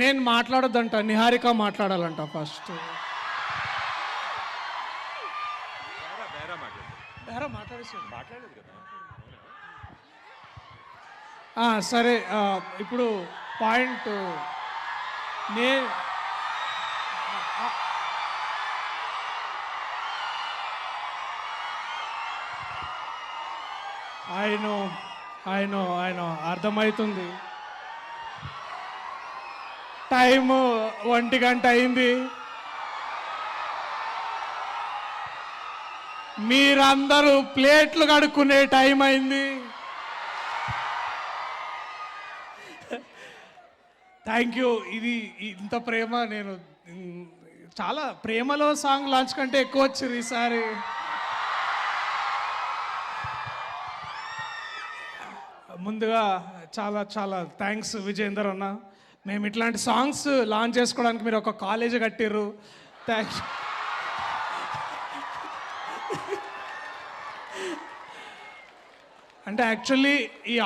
నేను మాట్లాడొద్దంట, నిహారిక మాట్లాడాలంట ఫస్ట్. సరే, ఇప్పుడు పాయింట్ నే ఆయన అర్థమవుతుంది. టైము 1 గంట అయింది. మీరందరూ ప్లేట్లు కడుక్కునే టైం అయింది. Thank you. ఇది ఇంత ప్రేమ నేను చాలా ప్రేమలో సాంగ్ లాంచ్ కంటే ఎక్కువ వచ్చింది ఈసారి. ముందుగా చాలా చాలా థ్యాంక్స్ విజయేందర్ అన్న. మేము ఇట్లాంటి సాంగ్స్ లాంచ్ చేసుకోవడానికి మీరు ఒక కాలేజ్ కట్టిర్రు. Thank you. అంటే యాక్చువల్లీ ఈ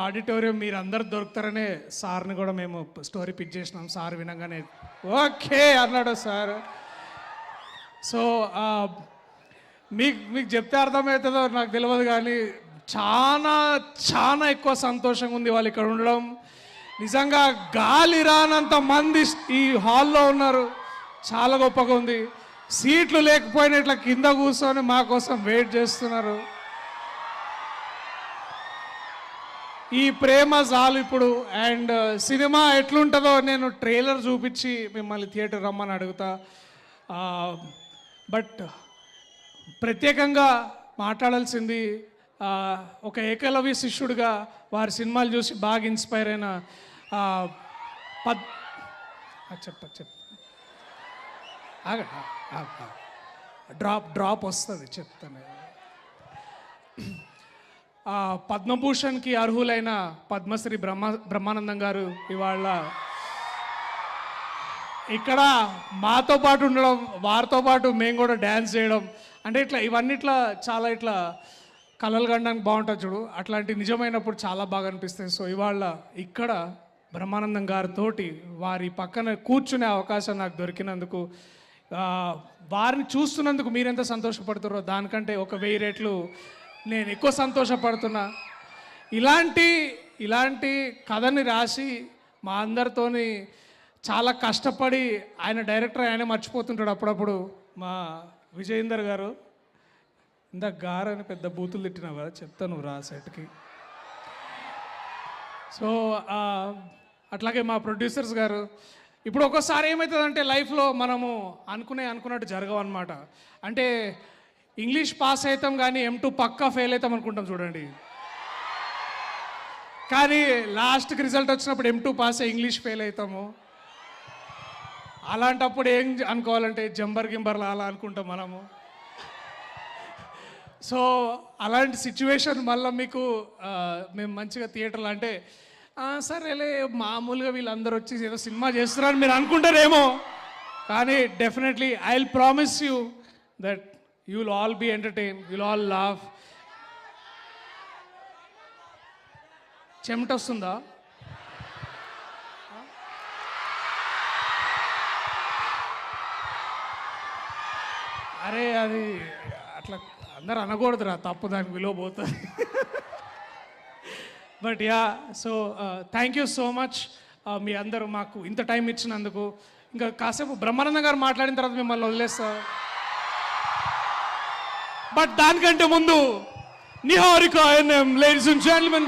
ఆడిటోరియం మీరు అందరు దొరుకుతారనే సార్ని కూడా మేము స్టోరీ పిక్ చేసినాం. సార్ వినగానే ఓకే అన్నాడు సార్. సో మీకు చెప్తే అర్థమవుతుందో నాకు తెలియదు, కానీ చాలా చాలా ఎక్కువ సంతోషంగా ఉంది వాళ్ళు ఇక్కడ ఉండడం. నిజంగా గాలి రానంత మంది ఈ హాల్లో ఉన్నారు. చాలా గొప్పగా ఉంది. సీట్లు లేకపోయినా ఇట్లా కింద కూర్చొని మా కోసం వెయిట్ చేస్తున్నారు. ఈ ప్రేమ చాలు ఇప్పుడు. అండ్ సినిమా ఎట్లుంటుందో నేను ట్రైలర్ చూపించి మిమ్మల్ని థియేటర్ రమ్మని అడుగుతా. బట్ ప్రత్యేకంగా మాట్లాడాల్సింది ఒక ఏకలవ్య శిష్యుడిగా వారి సినిమాలు చూసి బాగా ఇన్స్పైర్ అయిన డ్రాప్ వస్తుంది చెప్తాను. పద్మభూషణ్కి అర్హులైన పద్మశ్రీ బ్రహ్మానందం గారు ఇవాళ ఇక్కడ మాతో పాటు ఉండడం, వారితో పాటు మేము కూడా డ్యాన్స్ చేయడం, అంటే ఇట్లా ఇవన్నీ ఇట్లా చాలా ఇట్లా కలలు కనడానికి బాగుంటుంది చూడు, అట్లాంటి నిజమైనప్పుడు చాలా బాగా అనిపిస్తుంది. సో ఇవాళ ఇక్కడ బ్రహ్మానందం గారితోటి వారి పక్కన కూర్చునే అవకాశం నాకు దొరికినందుకు, వారిని చూస్తున్నందుకు మీరెంత సంతోషపడుతున్నారో దానికంటే 1000 రెట్లు నేను ఎక్కువ సంతోషపడుతున్నా. ఇలాంటి కథని రాసి మా అందరితోని చాలా కష్టపడి ఆయన డైరెక్టర్ ఆయనే మర్చిపోతుంటాడు అప్పుడప్పుడు. మా విజయేందర్ గారు ఇందాక గారని పెద్ద బూతులు తిట్టినావు కదా, చెప్తాను రా సెట్కి. సో అట్లాగే మా ప్రొడ్యూసర్స్ గారు. ఇప్పుడు ఒక్కోసారి ఏమవుతుందంటే లైఫ్లో మనము అనుకున్నట్టు జరగవు అనమాట. అంటే ఇంగ్లీష్ పాస్ అవుతాం కానీ M2 పక్కా ఫెయిల్ అవుతాం అనుకుంటాం చూడండి. కానీ లాస్ట్కి రిజల్ట్ వచ్చినప్పుడు M2 పాస్ అయ్యి ఇంగ్లీష్ ఫెయిల్ అవుతాము. అలాంటప్పుడు ఏం అనుకోవాలంటే గింబర్లా అలా అనుకుంటాం మనము. సో అలాంటి సిచ్యువేషన్ మళ్ళీ మీకు మేము మంచిగా థియేటర్లో అంటే సరేలే మామూలుగా వీళ్ళందరూ వచ్చి ఏదో సినిమా చేస్తున్నారని మీరు అనుకుంటారేమో, కానీ definitely I will promise you that you will all be entertained, you will all laugh. చెమట వస్తుందా? అరే అది అట్లా అందరు అనకూడదురా, తప్పు, దానికి విలువ పోతుంది. But yeah, so thank you so much మీ అందరూ మాకు ఇంత టైం ఇచ్చినందుకు. ఇంకా కాసేపు బ్రహ్మానందం గారు మాట్లాడిన తర్వాత మిమ్మల్ని వదిలేస్తా. బట్ దానికంటే ముందు Niharika NM, ladies and gentlemen.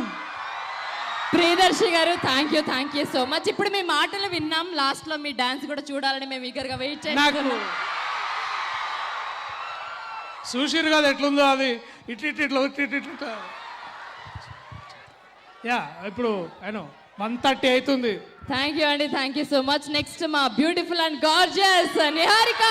Priyadarshi గారు థ్యాంక్ యూ సో మచ్. ఇప్పుడు మీ మాటలు విన్నాం, లాస్ట్ లో మీ డాన్స్ కూడా చూడాలని మేము ఈగర్గా వెయిట్ చేస్తున్నాం. చూసిరు కదా ఎట్లుందో అది, ఇట్లా యా. ఇప్పుడు 1:30 అవుతుంది. థ్యాంక్ యూ అండి, thank you so much. Next మా బ్యూటిఫుల్ అండ్ గార్జియస్ నిహారిక.